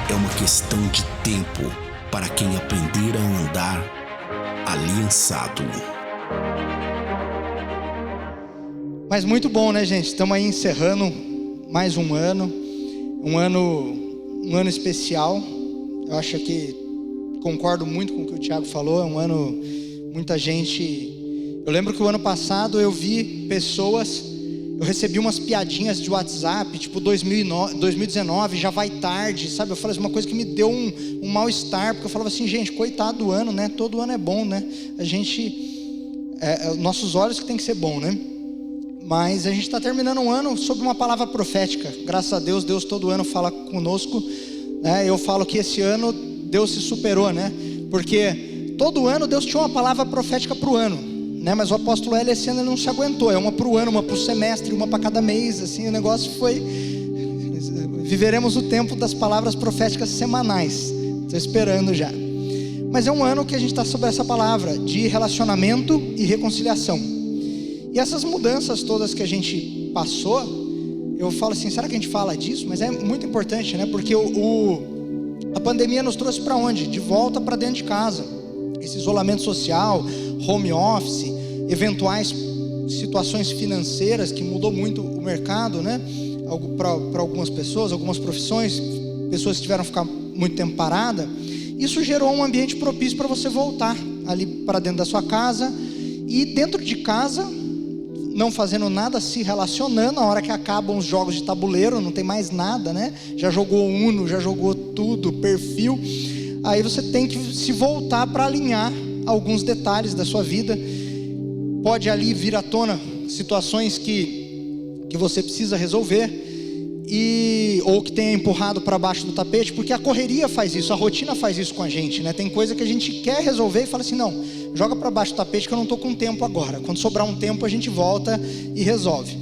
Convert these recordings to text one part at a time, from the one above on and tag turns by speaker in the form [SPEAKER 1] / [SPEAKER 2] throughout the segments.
[SPEAKER 1] é uma questão de tempo para quem aprender a andar aliançado.
[SPEAKER 2] Mas muito bom, né, gente? Estamos aí encerrando mais um ano especial. Eu acho que concordo muito com o que o Thiago falou. É um ano, muita gente. Eu lembro que o ano passado eu vi pessoas, eu recebi umas piadinhas de WhatsApp, tipo 2019, já vai tarde, sabe? Eu falei assim, uma coisa que me deu um mal-estar, porque eu falava assim, gente, coitado do ano, né? Todo ano é bom, né? A gente, nossos olhos que tem que ser bom, né? Mas a gente está terminando um ano sob uma palavra profética. Graças a Deus, Deus todo ano fala conosco, né? Eu falo que esse ano Deus se superou, né? Porque todo ano Deus tinha uma palavra profética para o ano, né? Mas o apóstolo Hélio esse ano ele não se aguentou. É uma para o ano, uma para o semestre, uma para cada mês. Assim, o negócio foi... Viveremos o tempo das palavras proféticas semanais. Estou esperando já. Mas é um ano que a gente está sobre essa palavra de relacionamento e reconciliação. E essas mudanças todas que a gente passou, eu falo assim, será que a gente fala disso? Mas é muito importante, né? Porque a pandemia nos trouxe para onde? De volta para dentro de casa. Esse isolamento social, home office, eventuais situações financeiras que mudou muito o mercado, né? Para algumas pessoas, algumas profissões, pessoas que tiveram que ficar muito tempo parada. Isso gerou um ambiente propício para você voltar ali para dentro da sua casa. E dentro de casa, não fazendo nada, se relacionando. A hora que acabam os jogos de tabuleiro, não tem mais nada, né? Já jogou Uno, já jogou tudo, perfil. Aí você tem que se voltar para alinhar alguns detalhes da sua vida. Pode ali vir à tona situações que você precisa resolver, ou que tenha empurrado para baixo do tapete, porque a correria faz isso, a rotina faz isso com a gente, né? Tem coisa que a gente quer resolver e fala assim, não, joga para baixo do tapete que eu não estou com tempo agora. Quando sobrar um tempo a gente volta e resolve.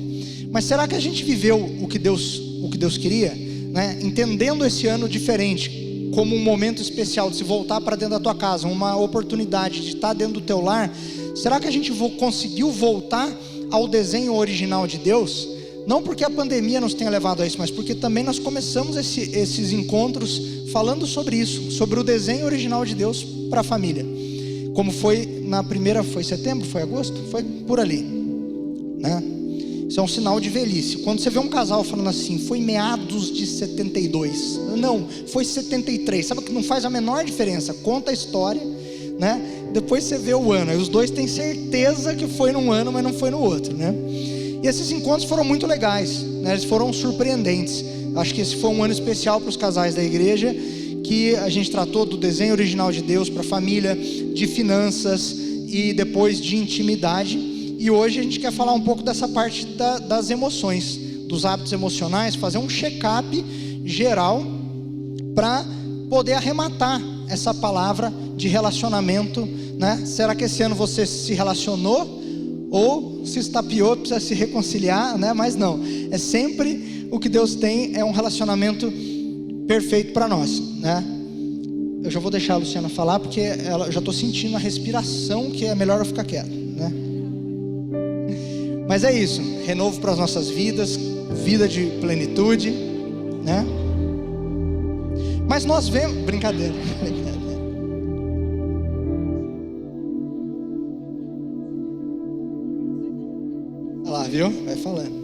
[SPEAKER 2] Mas será que a gente viveu o que Deus queria, né? Entendendo esse ano diferente como um momento especial de se voltar para dentro da tua casa, uma oportunidade de estar dentro do teu lar? Será que a gente conseguiu voltar ao desenho original de Deus? Não porque a pandemia nos tenha levado a isso, mas porque também nós começamos esses encontros falando sobre isso, sobre o desenho original de Deus para a família. Como foi na primeira, foi setembro, foi agosto? Foi por ali, né? Isso é um sinal de velhice. Quando você vê um casal falando assim, foi meados de 72. Não, foi 73. Sabe que não faz a menor diferença. Conta a história, né? Depois você vê o ano. Aí os dois têm certeza que foi num ano, mas não foi no outro, né? E esses encontros foram muito legais, né? Eles foram surpreendentes. Acho que esse foi um ano especial para os casais da igreja, que a gente tratou do desenho original de Deus para a família, de finanças e depois de intimidade. E hoje a gente quer falar um pouco dessa parte das emoções, dos hábitos emocionais, fazer um check-up geral para poder arrematar essa palavra de relacionamento, né? Será que esse ano você se relacionou ou se estapeou, precisa se reconciliar, né? Mas não, é sempre o que Deus tem, é um relacionamento perfeito para nós, né? Eu já vou deixar a Luciana falar, porque eu já estou sentindo a respiração, que é melhor eu ficar quieto, né? Mas é isso, renovo para as nossas vidas, vida de plenitude, né? Mas nós vemos, brincadeira. Olha lá, viu? Vai falando.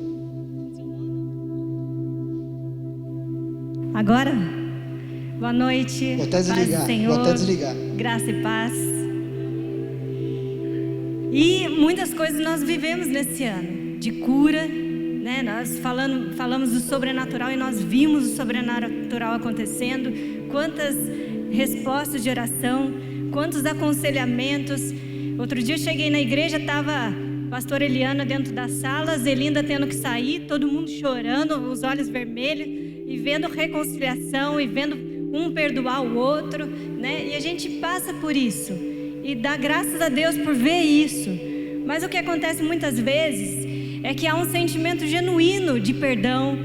[SPEAKER 3] Agora, boa noite.
[SPEAKER 2] Vou até desligar,
[SPEAKER 3] paz do Senhor,
[SPEAKER 2] vou até desligar.
[SPEAKER 3] Graça e paz. E muitas coisas nós vivemos nesse ano, de cura, né? Nós falamos do sobrenatural e nós vimos o sobrenatural acontecendo. Quantas respostas de oração, quantos aconselhamentos. Outro dia eu cheguei na igreja, estava a pastora Eliana dentro da sala, Zelinda tendo que sair, todo mundo chorando, os olhos vermelhos, e vendo reconciliação, e vendo um perdoar o outro, né? E a gente passa por isso, e dá graças a Deus por ver isso. Mas o que acontece muitas vezes é que há um sentimento genuíno de perdão,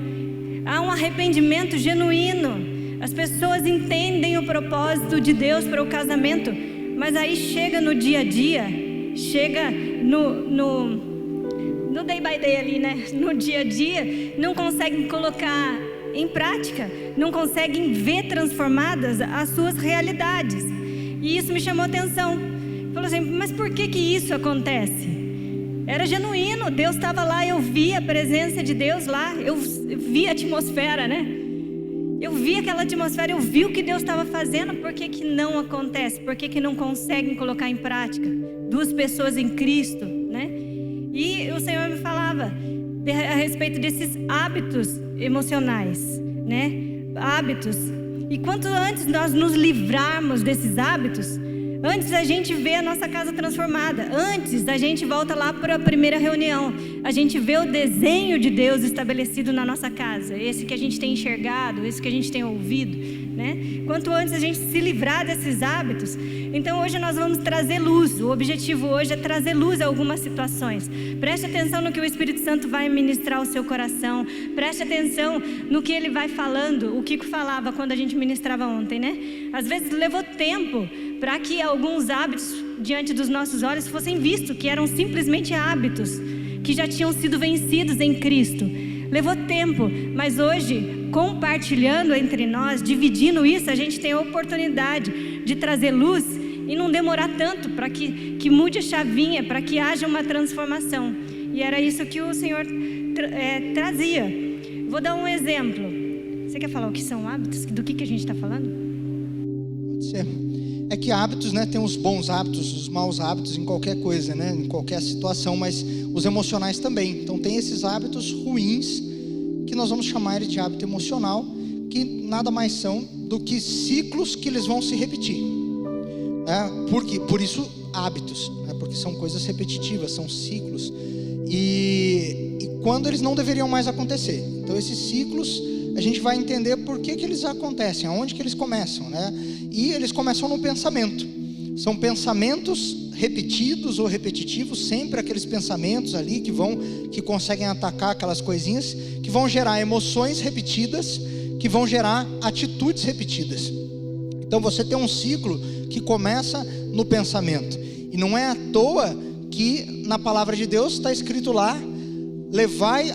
[SPEAKER 3] há um arrependimento genuíno. As pessoas entendem o propósito de Deus para o casamento, mas aí chega no dia a dia, chega no day by day ali, né? No dia a dia, não conseguem colocar em prática, não conseguem ver transformadas as suas realidades. E isso me chamou a atenção. Falou assim, mas por que isso acontece? Era genuíno, Deus estava lá, eu vi a presença de Deus lá, eu vi a atmosfera, né? Eu vi aquela atmosfera, eu vi o que Deus estava fazendo. Por que não acontece? Por que não conseguem colocar em prática? 2 pessoas em Cristo, né? E o Senhor me falava a respeito desses hábitos emocionais, né? Hábitos. E quanto antes nós nos livrarmos desses hábitos, antes a gente vê a nossa casa transformada, antes a gente volta lá para a primeira reunião, a gente vê o desenho de Deus estabelecido na nossa casa, esse que a gente tem enxergado, esse que a gente tem ouvido, né? Quanto antes a gente se livrar desses hábitos. Então hoje nós vamos trazer luz. O objetivo hoje é trazer luz a algumas situações. Preste atenção no que o Espírito Santo vai ministrar ao seu coração. Preste atenção no que ele vai falando. O Kiko falava quando a gente ministrava ontem, né? Às vezes levou tempo para que alguns hábitos diante dos nossos olhos fossem vistos, que eram simplesmente hábitos, que já tinham sido vencidos em Cristo. Levou tempo, mas hoje, compartilhando entre nós, dividindo isso, a gente tem a oportunidade de trazer luz e não demorar tanto para que mude a chavinha, para que haja uma transformação. E era isso que o Senhor trazia. Vou dar um exemplo. Você quer falar o que são hábitos? Do que a gente está falando?
[SPEAKER 2] Pode ser. É que hábitos, né, tem os bons hábitos, os maus hábitos em qualquer coisa, né, em qualquer situação, mas os emocionais também. Então tem esses hábitos ruins, que nós vamos chamar de hábito emocional, que nada mais são do que ciclos que eles vão se repetir, né? Por isso hábitos, né? Porque são coisas repetitivas, são ciclos, e quando eles não deveriam mais acontecer. Então esses ciclos, a gente vai entender por que eles acontecem, aonde que eles começam, né? E eles começam no pensamento. São pensamentos repetidos ou repetitivos, sempre aqueles pensamentos ali que conseguem atacar aquelas coisinhas, que vão gerar emoções repetidas, que vão gerar atitudes repetidas. Então você tem um ciclo que começa no pensamento. E não é à toa que na palavra de Deus está escrito lá: levai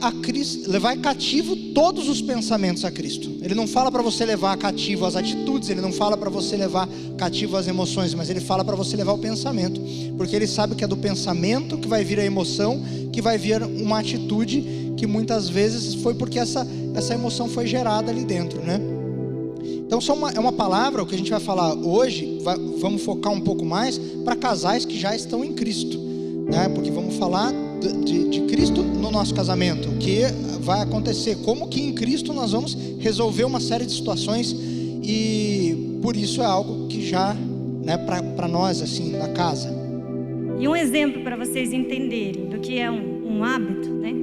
[SPEAKER 2] cativo todos os pensamentos a Cristo. Ele não fala para você levar cativo as atitudes, ele não fala para você levar cativo as emoções, mas ele fala para você levar o pensamento, porque ele sabe que é do pensamento que vai vir a emoção, que vai vir uma atitude, que muitas vezes foi porque essa emoção foi gerada ali dentro, né? Então é uma palavra, o que a gente vai falar hoje, vamos focar um pouco mais para casais que já estão em Cristo, né? Porque vamos falar de Cristo no nosso casamento, o que vai acontecer, como que em Cristo nós vamos resolver uma série de situações, e por isso é algo que já, né, para nós assim, na casa.
[SPEAKER 3] E um exemplo para vocês entenderem do que é um hábito, né?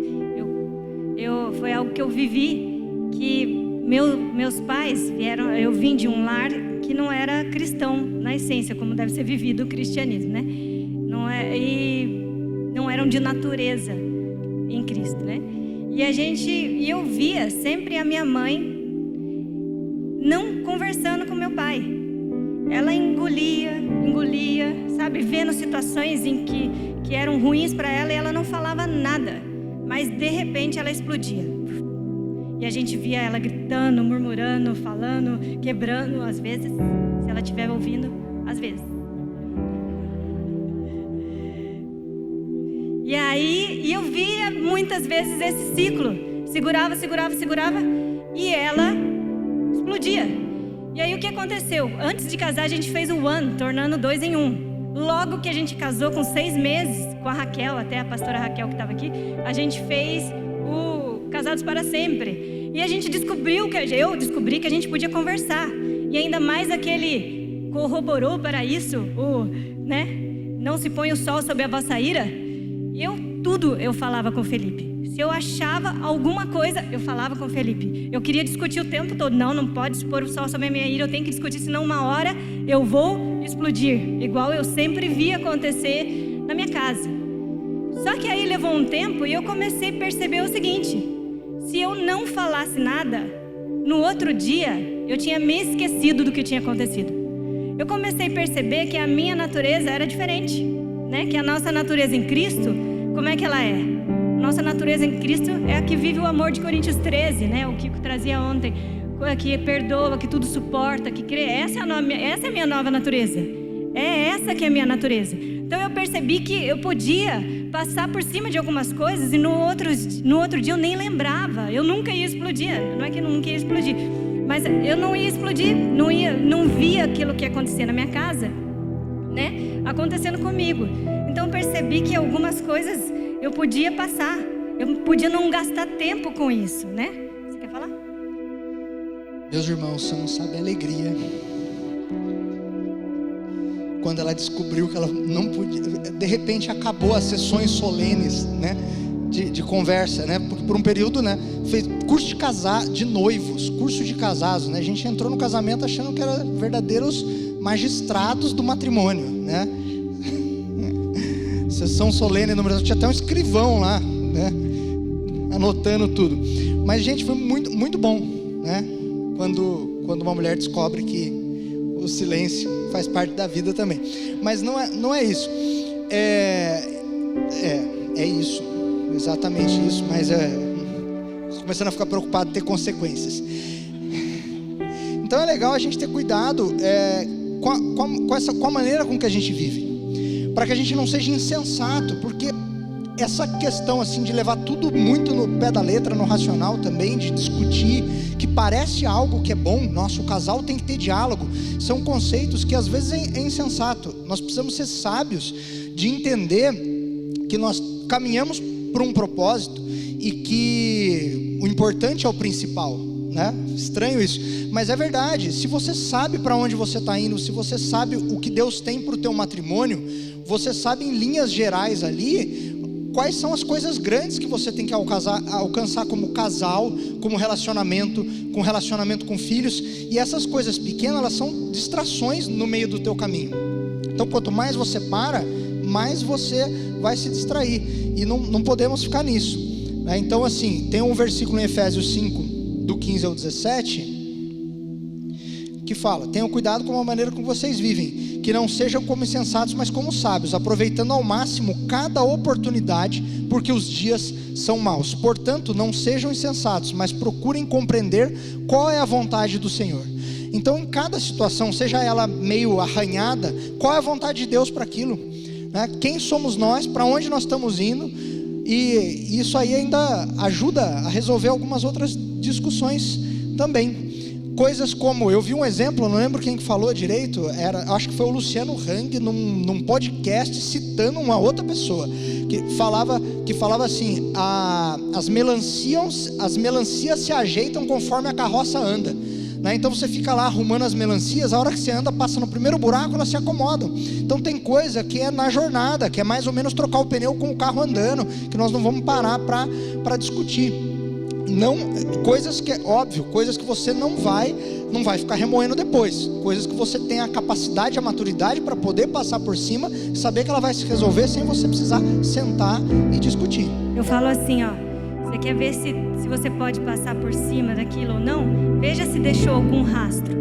[SPEAKER 3] Foi algo que eu vivi, que meus pais vieram, eu vim de um lar que não era cristão na essência, como deve ser vivido o cristianismo, né? Não eram de natureza em Cristo, né? E eu via sempre a minha mãe não conversando com meu pai. Ela engolia, sabe? Vendo situações em que eram ruins para ela, e ela não falava nada. Mas de repente ela explodia. E a gente via ela gritando, murmurando, falando, quebrando, às vezes, se ela estiver ouvindo, às vezes. E aí, eu via muitas vezes esse ciclo. Segurava, e ela explodia. E aí o que aconteceu? Antes de casar a gente fez o One, tornando 2 em 1. Logo que a gente casou, com 6 meses, com a Raquel, até a pastora Raquel que estava aqui, a gente fez o Casados para Sempre. E a gente eu descobri que a gente podia conversar. E ainda mais aquele corroborou para isso, né? Não se põe o sol sobre a vossa ira. Tudo eu falava com o Felipe. Se eu achava alguma coisa, eu falava com o Felipe. Eu queria discutir o tempo todo. Não pode se pôr o sol sobre a minha ira, eu tenho que discutir, senão uma hora eu vou explodir. Igual eu sempre vi acontecer na minha casa. Só que aí levou um tempo e eu comecei a perceber o seguinte: se eu não falasse nada, no outro dia eu tinha me esquecido do que tinha acontecido. Eu comecei a perceber que a minha natureza era diferente, né? Que a nossa natureza em Cristo, como é que ela é? Nossa natureza em Cristo é a que vive o amor de Coríntios 13, né? O Kiko trazia ontem, que perdoa, que tudo suporta, que crê. Essa é a minha nova natureza. É essa que é a minha natureza. Então eu percebi que eu podia passar por cima de algumas coisas e no outro dia eu nem lembrava. Eu nunca ia explodir. Não é que eu nunca ia explodir, mas eu não ia explodir. Não via aquilo que ia acontecer na minha casa, né? Acontecendo comigo. Então eu percebi que algumas coisas eu podia passar. Eu podia não gastar tempo com isso, né? Você quer falar?
[SPEAKER 2] Meus irmãos, você não sabe a alegria quando ela descobriu que ela não podia. De repente acabou as sessões solenes, né, de conversa, né, porque por um período, né, fez curso de noivos, curso de casados, né, a gente entrou no casamento achando que eram verdadeiros magistrados do matrimônio, né, sessão solene, tinha até um escrivão lá, né, anotando tudo. Mas, gente, foi muito, muito bom, né, quando uma mulher descobre que o silêncio faz parte da vida também. Mas não é isso. É isso, exatamente isso. Mas estou começando a ficar preocupado em ter consequências. Então é legal a gente ter cuidado com a maneira com que a gente vive, para que a gente não seja insensato, porque essa questão assim de levar tudo muito no pé da letra, no racional também, de discutir, que parece algo que é bom. Nossa, o casal tem que ter diálogo, são conceitos que às vezes é insensato. Nós precisamos ser sábios de entender que nós caminhamos para um propósito e que o importante é o principal, né? Estranho isso, mas é verdade. Se você sabe para onde você está indo, se você sabe o que Deus tem para o teu matrimônio, você sabe em linhas gerais ali quais são as coisas grandes que você tem que alcançar como casal, como relacionamento, com filhos. E essas coisas pequenas, elas são distrações no meio do teu caminho. Então quanto mais você para, mais você vai se distrair. E não podemos ficar nisso, né? Então assim, tem um versículo em Efésios 5, do 15 ao 17, que fala: tenham cuidado com a maneira como vocês vivem, que não sejam como insensatos, mas como sábios, aproveitando ao máximo cada oportunidade, porque os dias são maus. Portanto, não sejam insensatos, mas procurem compreender qual é a vontade do Senhor. Então, em cada situação, seja ela meio arranhada, qual é a vontade de Deus para aquilo, né? Quem somos nós, para onde nós estamos indo? E isso aí ainda ajuda a resolver algumas outras discussões também. Coisas como, eu vi um exemplo, não lembro quem que falou direito, acho que foi o Luciano Hang, num podcast, citando uma outra pessoa, que falava assim: as melancias se ajeitam conforme a carroça anda, né? Então você fica lá arrumando as melancias, a hora que você anda, passa no primeiro buraco, elas se acomodam. Então tem coisa que é na jornada, que é mais ou menos trocar o pneu com o carro andando, que nós não vamos parar para discutir. Não, coisas que é óbvio, coisas que você não vai ficar remoendo depois, coisas que você tem a capacidade, a maturidade para poder passar por cima, saber que ela vai se resolver sem você precisar sentar e discutir.
[SPEAKER 3] Eu falo assim, ó, você quer ver se você pode passar por cima daquilo ou não? Veja se deixou algum rastro.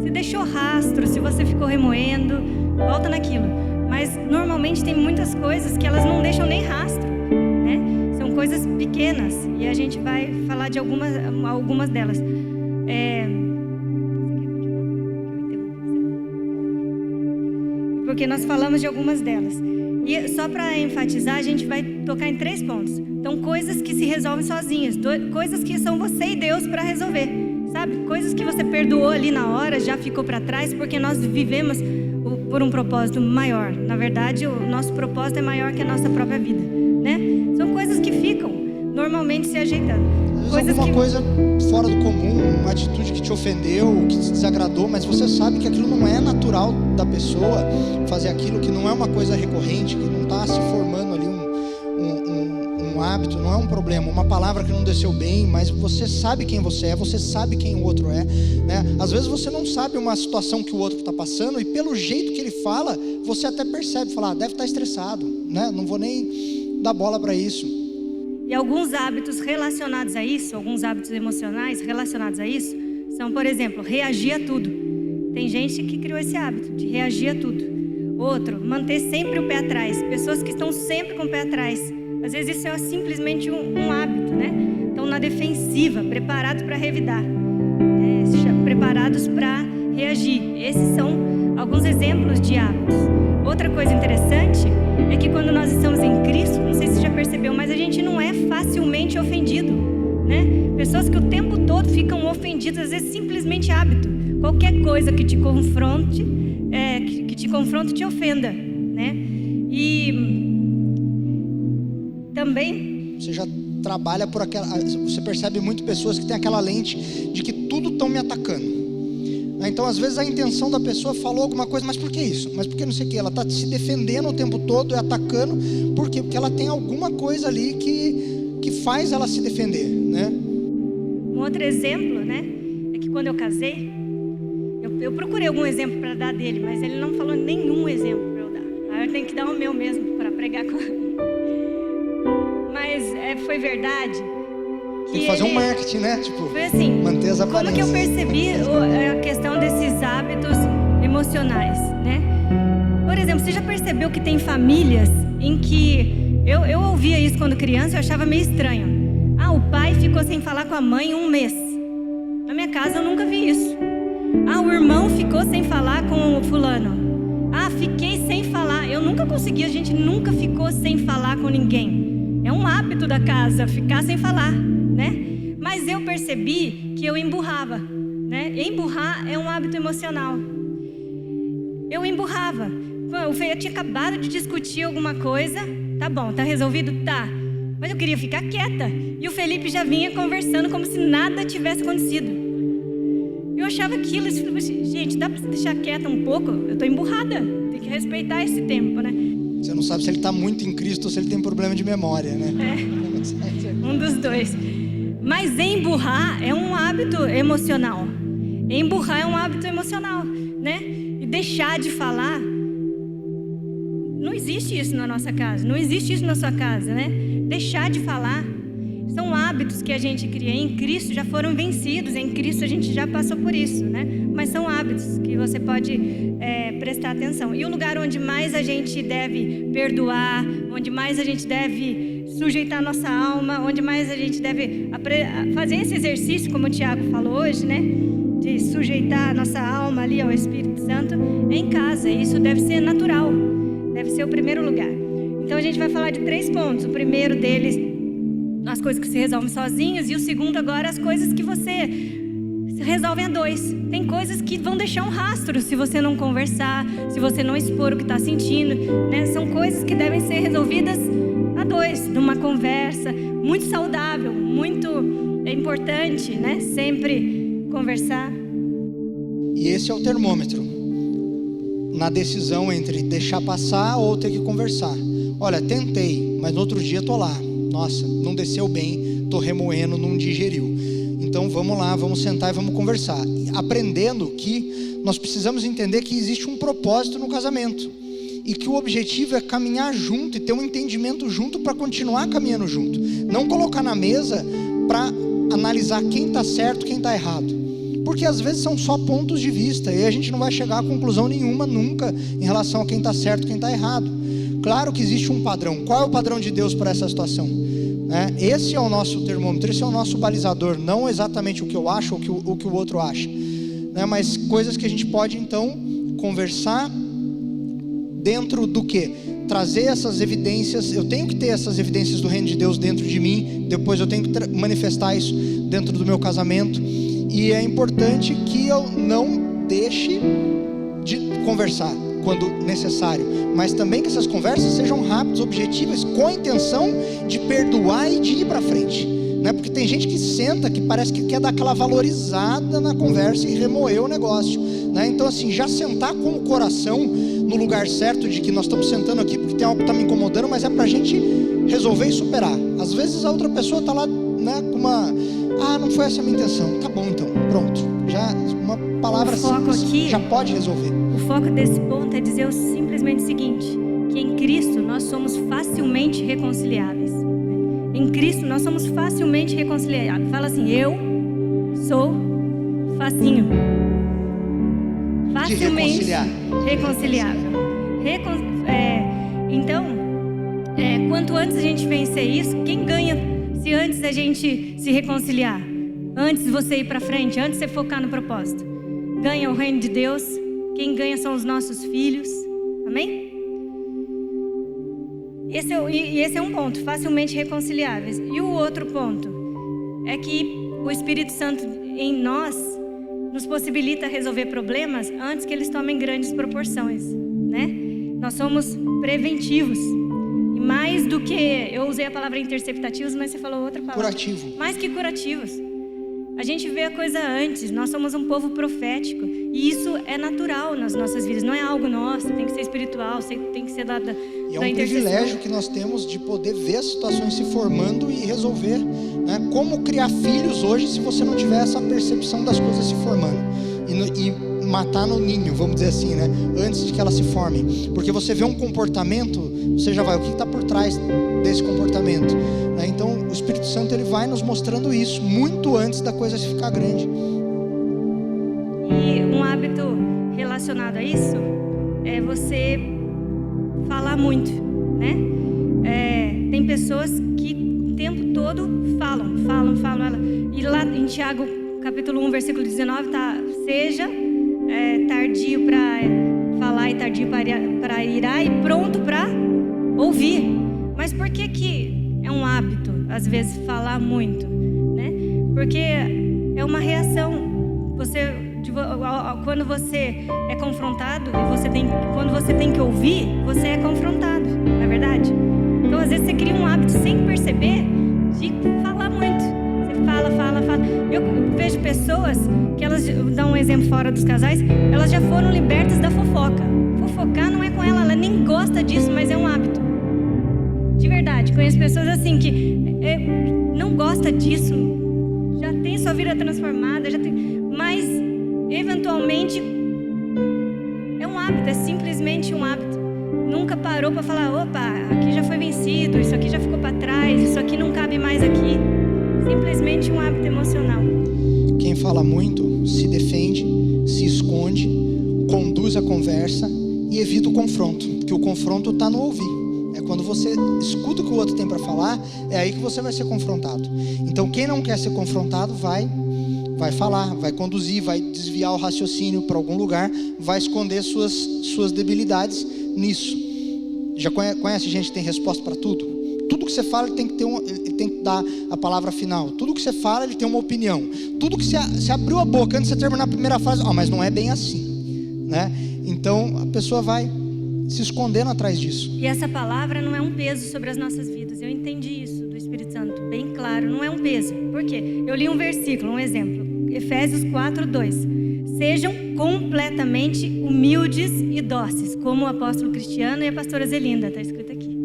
[SPEAKER 3] Se deixou rastro, se você ficou remoendo, volta naquilo. Mas normalmente tem muitas coisas que elas não deixam nem rastro, né? São coisas pequenas e a gente vai falar de algumas delas. Porque nós falamos de algumas delas. E só para enfatizar, a gente vai tocar em 3 pontos. Então, coisas que se resolvem sozinhas, coisas que são você e Deus para resolver, sabe? Coisas que você perdoou ali na hora, já ficou para trás, porque nós vivemos por um propósito maior. Na verdade, o nosso propósito é maior que a nossa própria vida, né? São coisas que ficam normalmente se ajeitando.
[SPEAKER 2] Coisa fora do comum, uma atitude que te ofendeu, que te desagradou, mas você sabe que aquilo não é natural da pessoa fazer aquilo, que não é uma coisa recorrente, que não está se formando ali um hábito, não é um problema, uma palavra que não desceu bem, mas você sabe quem você é, você sabe quem o outro é, né? Às vezes você não sabe uma situação que o outro está passando, e pelo jeito que ele fala, você até percebe, fala, deve estar estressado, né? Não vou nem dar bola para isso.
[SPEAKER 3] E alguns hábitos relacionados a isso, alguns hábitos emocionais relacionados a isso, são, por exemplo, reagir a tudo. Tem gente que criou esse hábito de reagir a tudo. Outro, manter sempre o pé atrás. Pessoas que estão sempre com o pé atrás, Às vezes isso é simplesmente um hábito, né? Então, na defensiva, preparados para revidar, preparados para reagir. Esses são alguns exemplos de hábitos. Outra coisa interessante é que quando nós estamos em Cristo, não sei se você já percebeu, mas a gente não é facilmente ofendido, né? Pessoas que o tempo todo ficam ofendidas, às vezes simplesmente hábito. Qualquer coisa que te confronte, te ofenda, né? E também
[SPEAKER 2] você já trabalha por aquela, você percebe muito pessoas que têm aquela lente de que tudo estão me atacando. Então, às vezes, a intenção da pessoa falou alguma coisa, mas por que isso? Mas por que não sei o que? Ela está se defendendo o tempo todo e atacando. Por quê? Porque ela tem alguma coisa ali que faz ela se defender, né?
[SPEAKER 3] Um outro exemplo, né? É que quando eu casei, eu procurei algum exemplo para dar dele, mas ele não falou nenhum exemplo para eu dar. Aí eu tenho que dar o meu mesmo para pregar com ele. Mas foi verdade.
[SPEAKER 2] Tem que fazer um marketing, né? Tipo,
[SPEAKER 3] foi assim,
[SPEAKER 2] manter as aparências.
[SPEAKER 3] Como que eu percebi a questão desses hábitos emocionais, né? Por exemplo, você já percebeu que tem famílias em que... Eu ouvia isso quando criança, eu achava meio estranho. O pai ficou sem falar com a mãe 1 mês. Na minha casa eu nunca vi isso. O irmão ficou sem falar com o fulano. Fiquei sem falar. Eu nunca consegui, a gente nunca ficou sem falar com ninguém. É um hábito da casa, ficar sem falar, né? Mas eu percebi que eu emburrava, né? Emburrar é um hábito emocional. Eu emburrava. Eu tinha acabado de discutir alguma coisa. Tá bom, tá resolvido? Tá. Mas eu queria ficar quieta. E o Felipe já vinha conversando como se nada tivesse acontecido. Eu achava aquilo, gente, dá pra deixar quieta um pouco? Eu tô emburrada. Tem que respeitar esse tempo, né?
[SPEAKER 2] Você não sabe se ele está muito em Cristo ou se ele tem problema de memória, né?
[SPEAKER 3] Um dos dois. Mas emburrar é um hábito emocional. Emburrar é um hábito emocional, né? E deixar de falar. Não existe isso na nossa casa. Não existe isso na sua casa, né? Deixar de falar. São hábitos que a gente cria. Em Cristo já foram vencidos. Em Cristo a gente já passou por isso, né? Mas são hábitos que você pode prestar atenção. E o lugar onde mais a gente deve perdoar, onde mais a gente deve sujeitar nossa alma, onde mais a gente deve fazer esse exercício, como o Tiago falou hoje, né? De sujeitar nossa alma ali ao Espírito Santo, é em casa. E isso deve ser natural. Deve ser o primeiro lugar. Então a gente vai falar de 3 pontos. O primeiro deles, as coisas que se resolvem sozinhos. E o segundo agora, as coisas que você resolvem a 2. Tem coisas que vão deixar um rastro se você não conversar, se você não expor o que está sentindo, né? São coisas que devem ser resolvidas a 2, numa conversa muito saudável, muito importante, né? Sempre conversar.
[SPEAKER 2] E esse é o termômetro na decisão entre deixar passar ou ter que conversar. Olha, tentei, mas no outro dia tô lá. Nossa, não desceu bem, tô remoendo, não digeriu. Então vamos lá, vamos sentar e vamos conversar. Aprendendo que nós precisamos entender que existe um propósito no casamento. E que o objetivo é caminhar junto e ter um entendimento junto para continuar caminhando junto. Não colocar na mesa para analisar quem está certo, quem está errado. Porque às vezes são só pontos de vista e a gente não vai chegar a conclusão nenhuma nunca em relação a quem está certo e quem está errado. Claro que existe um padrão. Qual é o padrão de Deus para essa situação? Esse é o nosso termômetro, esse é o nosso balizador. Não exatamente o que eu acho ou o que o outro acha, mas coisas que a gente pode então conversar dentro do que? Trazer essas evidências. Eu tenho que ter essas evidências do reino de Deus dentro de mim. Depois eu tenho que manifestar isso dentro do meu casamento. E é importante que eu não deixe de conversar quando necessário, mas também que essas conversas sejam rápidas, objetivas, com a intenção de perdoar e de ir para frente, né? Porque tem gente que senta, que parece que quer dar aquela valorizada na conversa e remoer o negócio, né? Então assim, já sentar com o coração no lugar certo de que nós estamos sentando aqui porque tem algo que está me incomodando, mas é para a gente resolver e superar. Às vezes a outra pessoa está lá, né, com uma... não foi essa a minha intenção. Tá bom então, pronto. Já uma palavra simples aqui, já pode resolver.
[SPEAKER 3] O foco desse ponto é dizer simplesmente o seguinte: que em Cristo nós somos facilmente reconciliáveis. Em Cristo nós somos facilmente reconciliáveis. Fala assim: eu sou facinho. Facilmente reconciliável. Então, quanto antes a gente vencer isso, quem ganha se antes a gente se reconciliar? Antes de você ir para frente, antes de você focar no propósito. Ganha o reino de Deus, quem ganha são os nossos filhos. Amém? Esse é um ponto, facilmente reconciliáveis. E o outro ponto é que o Espírito Santo em nós nos possibilita resolver problemas antes que eles tomem grandes proporções, né? Nós somos preventivos. E mais do que, eu usei a palavra interceptativos, mas você falou outra palavra.
[SPEAKER 2] Curativo.
[SPEAKER 3] Mais que curativos. A gente vê a coisa antes, nós somos um povo profético. E isso é natural nas nossas vidas, não é algo nosso, tem que ser espiritual, tem que ser da
[SPEAKER 2] E é um privilégio que nós temos de poder ver as situações se formando e resolver, né? Como criar filhos hoje se você não tiver essa percepção das coisas se formando e matar no ninho, vamos dizer assim, né? Antes de que elas se formem, porque você vê um comportamento, você já vai, o que está por trás desse comportamento, né? Então o Espírito Santo ele vai nos mostrando isso muito antes da coisa ficar grande.
[SPEAKER 3] E um hábito relacionado a isso é você falar muito, né? Tem pessoas que o tempo todo falam. E lá em Tiago, capítulo 1, versículo 19, tá: seja tardio para falar e tardio para irar e pronto para ouvir. Mas por que é um hábito, às vezes, falar muito, né? Porque é uma reação. Quando você é confrontado quando você tem que ouvir, você é confrontado, não é verdade? Então às vezes você cria um hábito sem perceber de falar muito. Você fala. Eu vejo pessoas que elas dão um exemplo fora dos casais, elas já foram libertas da fofoca. Fofocar não é com ela nem gosta disso, mas é um hábito. De verdade, conheço pessoas assim que não gosta disso, já tem sua vida transformada, mas eventualmente é um hábito, é simplesmente um hábito. Nunca parou para falar: opa, aqui já foi vencido, isso aqui já ficou para trás, isso aqui não cabe mais aqui. Simplesmente um hábito emocional.
[SPEAKER 2] Quem fala muito se defende, se esconde, conduz a conversa e evita o confronto, porque o confronto está no ouvir. É quando você escuta o que o outro tem para falar, é aí que você vai ser confrontado. Então quem não quer ser confrontado vai falar, vai conduzir, vai desviar o raciocínio para algum lugar, vai esconder suas debilidades nisso. Já conhece gente que tem resposta para tudo? Tudo que você fala ele tem que dar a palavra final. Tudo que você fala ele tem uma opinião. Tudo que você abriu a boca antes de você terminar a primeira frase, mas não é bem assim, né? Então a pessoa vai se escondendo atrás disso.
[SPEAKER 3] E essa palavra não é um peso sobre as nossas vidas. Eu entendi isso do Espírito Santo bem claro, não é um peso. Por quê? Eu li um versículo, um exemplo, Efésios 4:2. Sejam completamente humildes e dóceis, como o apóstolo Cristiano e a pastora Zelinda, está escrito aqui.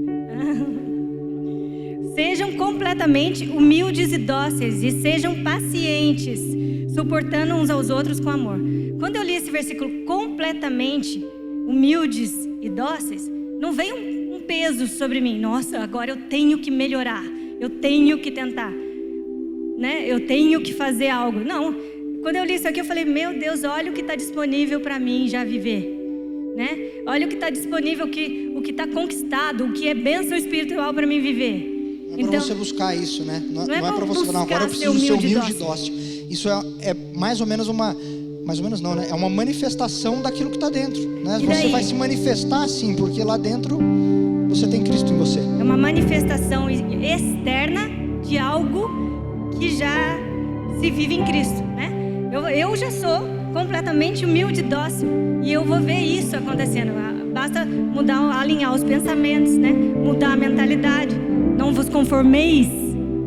[SPEAKER 3] Sejam completamente humildes e dóceis e sejam pacientes, suportando uns aos outros com amor. Quando eu li esse versículo, completamente humildes e dóceis, não veio um peso sobre mim. Nossa, agora eu tenho que melhorar, eu tenho que tentar, né? Eu tenho que fazer algo. Não, quando eu li isso aqui eu falei: meu Deus, olha o que está disponível para mim já viver, né? Olha o que está disponível, o que está conquistado, o que é bênção espiritual para mim viver.
[SPEAKER 2] Não é para você buscar isso, né? Não é para você falar: agora eu preciso ser humilde e dócil. Isso é mais ou menos não, né? É uma manifestação daquilo que está dentro, né? Você vai se manifestar assim, porque lá dentro você tem Cristo em você.
[SPEAKER 3] É uma manifestação externa de algo que já se vive em Cristo, né? Eu já sou completamente humilde e dócil, e eu vou ver isso acontecendo. Basta alinhar os pensamentos, né? Mudar a mentalidade. Não vos conformeis,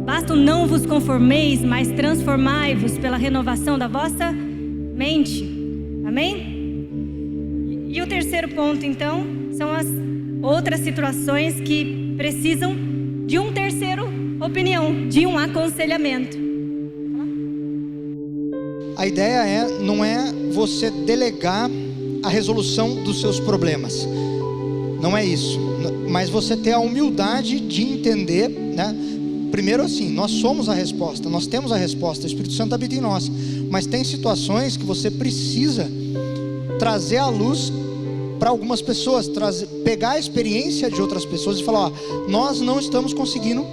[SPEAKER 3] basta não vos conformeis, mas transformai-vos pela renovação da vossa mente. Amém? E o terceiro ponto, então, são as outras situações que precisam de um terceiro opinião, de um aconselhamento.
[SPEAKER 2] A ideia não é você delegar a resolução dos seus problemas. Não é isso. Mas você ter a humildade de entender, né? Primeiro assim, nós somos a resposta, nós temos a resposta, o Espírito Santo habita em nós. Mas tem situações que você precisa trazer à luz para algumas pessoas, pegar a experiência de outras pessoas e falar, ó, nós não estamos conseguindo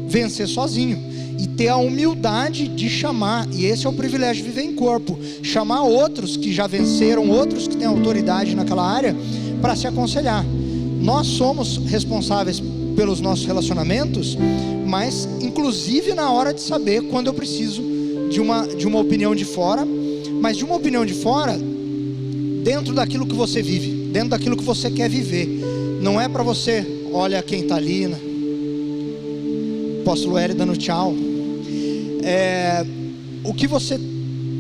[SPEAKER 2] vencer sozinho, e ter a humildade de chamar, e esse é o privilégio de viver em corpo, chamar outros que já venceram, outros que têm autoridade naquela área, para se aconselhar. Nós somos responsáveis pelos nossos relacionamentos, mas inclusive na hora de saber quando eu preciso de uma opinião de fora, mas de uma opinião de fora dentro daquilo que você vive, dentro daquilo que você quer viver. Não é para você, olha quem está ali, né? Apóstolo Hélio dando tchau. O que você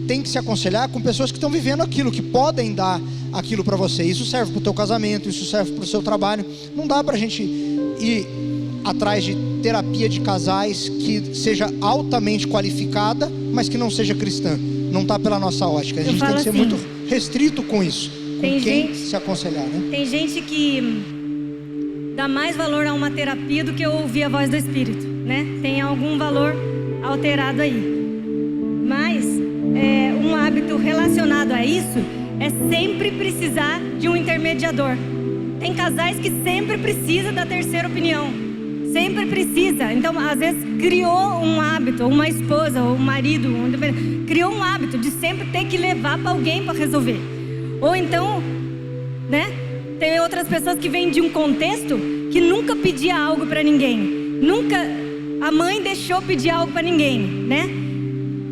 [SPEAKER 2] tem que se aconselhar com pessoas que estão vivendo aquilo, que podem dar aquilo para você. Isso serve para o teu casamento, isso serve para o seu trabalho. Não dá para a gente ir atrás de terapia de casais que seja altamente qualificada, mas que não seja cristã. Não está pela nossa ótica. A gente tem que ser muito restrito com isso, com quem se aconselhar, né?
[SPEAKER 3] Tem gente que dá mais valor a uma terapia do que ouvir a voz do Espírito, né? Tem algum valor alterado aí. Mas um hábito relacionado a isso é sempre precisar de um intermediador. Tem casais que sempre precisam da terceira opinião, sempre precisa. Então, às vezes, criou um hábito, uma esposa ou um marido, criou um hábito de sempre ter que levar para alguém para resolver. Ou então, né? Tem outras pessoas que vêm de um contexto que nunca pedia algo para ninguém. Nunca a mãe deixou pedir algo para ninguém, né?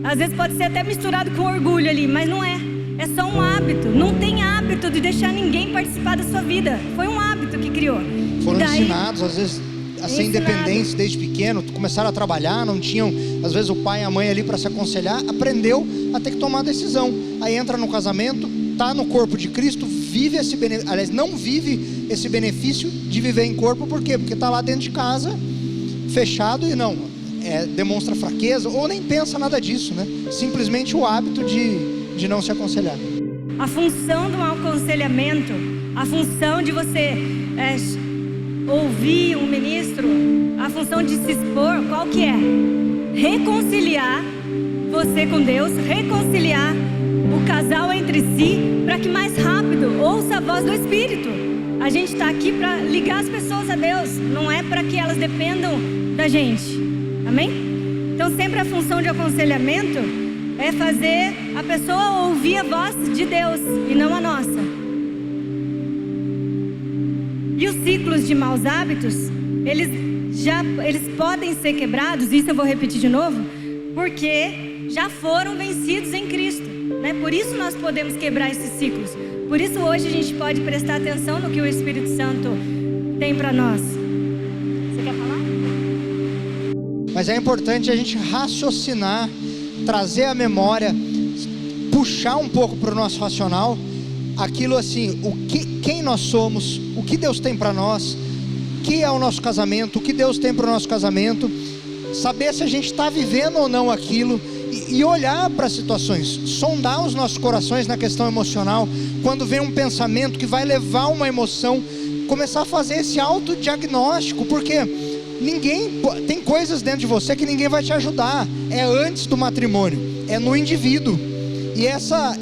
[SPEAKER 3] Às vezes pode ser até misturado com orgulho ali, mas não é. É só um hábito. Não tem hábito de deixar ninguém participar da sua vida. Foi um hábito que criou.
[SPEAKER 2] Foram ensinados, às vezes, a ser independentes desde pequeno. Começaram a trabalhar, não tinham, às vezes, o pai e a mãe ali para se aconselhar. Aprendeu a ter que tomar decisão. Aí entra no casamento, está no corpo de Cristo, vive esse benefício. Aliás, não vive esse benefício de viver em corpo. Por quê? Porque está lá dentro de casa, fechado, e não demonstra fraqueza, ou nem pensa nada disso, né? Simplesmente o hábito de não se aconselhar.
[SPEAKER 3] A função do aconselhamento, a função de você ouvir um ministro, a função de se expor, qual que é? Reconciliar você com Deus, reconciliar o casal entre si, para que mais rápido ouça a voz do Espírito. A gente está aqui para ligar as pessoas a Deus, não é para que elas dependam da gente. Amém? Então sempre a função de aconselhamento é fazer a pessoa ouvir a voz de Deus e não a nossa. E os ciclos de maus hábitos, eles podem ser quebrados, isso eu vou repetir de novo, porque já foram vencidos em Cristo, né? Por isso nós podemos quebrar esses ciclos. Por isso hoje a gente pode prestar atenção no que o Espírito Santo tem para nós. Você quer falar?
[SPEAKER 2] Mas é importante a gente raciocinar, trazer a memória, puxar um pouco para o nosso racional, aquilo assim, quem nós somos, o que Deus tem para nós, o que é o nosso casamento, o que Deus tem para o nosso casamento, saber se a gente está vivendo ou não aquilo, e olhar para as situações, sondar os nossos corações na questão emocional, quando vem um pensamento que vai levar uma emoção, começar a fazer esse autodiagnóstico, porque tem coisas dentro de você que ninguém vai te ajudar, é antes do matrimônio, é no indivíduo, e essa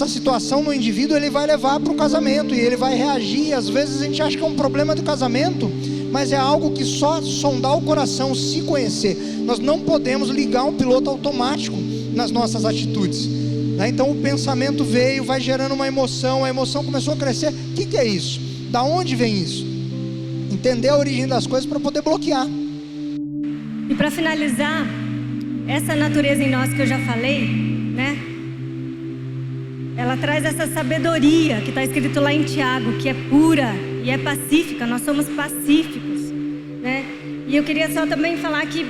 [SPEAKER 2] situação no indivíduo, ele vai levar para o casamento, e ele vai reagir. Às vezes a gente acha que é um problema do casamento, mas é algo que só sondar o coração, se conhecer. Nós não podemos ligar um piloto automático nas nossas atitudes, né? Então o pensamento veio, vai gerando uma emoção, a emoção começou a crescer. O que é isso? Da onde vem isso? Entender a origem das coisas para poder bloquear.
[SPEAKER 3] E para finalizar, essa natureza em nós que eu já falei, né? Ela traz essa sabedoria que está escrito lá em Tiago, que é pura e é pacífica. Nós somos pacíficos, né? E eu queria só também falar que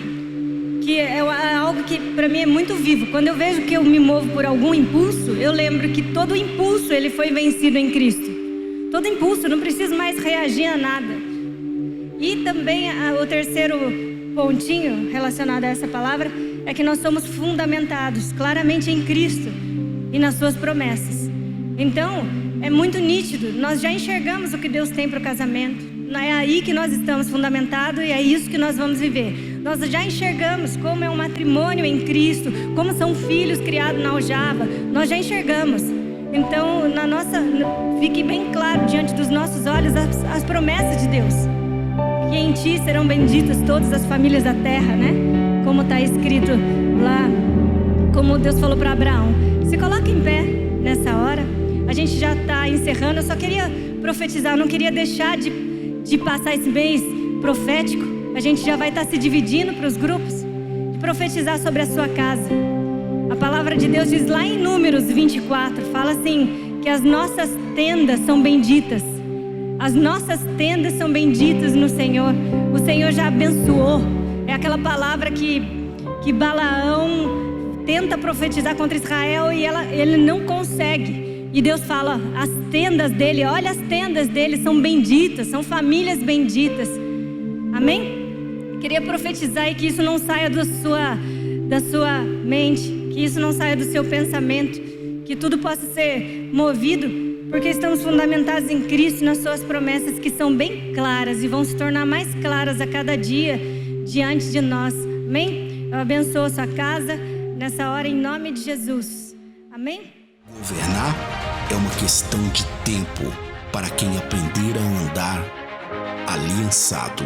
[SPEAKER 3] é algo que para mim é muito vivo. Quando eu vejo que eu me movo por algum impulso, eu lembro que todo impulso ele foi vencido em Cristo. Todo impulso, não preciso mais reagir a nada. E também o terceiro pontinho relacionado a essa palavra é que nós somos fundamentados claramente em Cristo e nas suas promessas. Então, é muito nítido, nós já enxergamos o que Deus tem para o casamento. É aí que nós estamos fundamentados e é isso que nós vamos viver. Nós já enxergamos como é um matrimônio em Cristo, como são filhos criados na aljava. Nós já enxergamos. Então, fique bem claro diante dos nossos olhos as promessas de Deus. Que em ti serão benditas todas as famílias da terra, né? Como está escrito lá, como Deus falou para Abraão. Se coloca em pé nessa hora. A gente já está encerrando. Eu só queria profetizar, eu não queria deixar de passar esse mês profético. A gente já vai estar se dividindo para os grupos. De profetizar sobre a sua casa. A palavra de Deus diz lá em Números 24, fala assim, que as nossas tendas são benditas. As nossas tendas são benditas no Senhor. O Senhor já abençoou. É aquela palavra que Balaão tenta profetizar contra Israel e ele não consegue. E Deus fala, as tendas dele, olha as tendas dele, são benditas, são famílias benditas. Amém? Queria profetizar e que isso não saia da sua mente. Que isso não saia do seu pensamento, que tudo possa ser movido, porque estamos fundamentados em Cristo, nas suas promessas que são bem claras e vão se tornar mais claras a cada dia diante de nós. Amém? Eu abençoo a sua casa nessa hora em nome de Jesus. Amém?
[SPEAKER 1] Governar é uma questão de tempo para quem aprender a andar aliançado.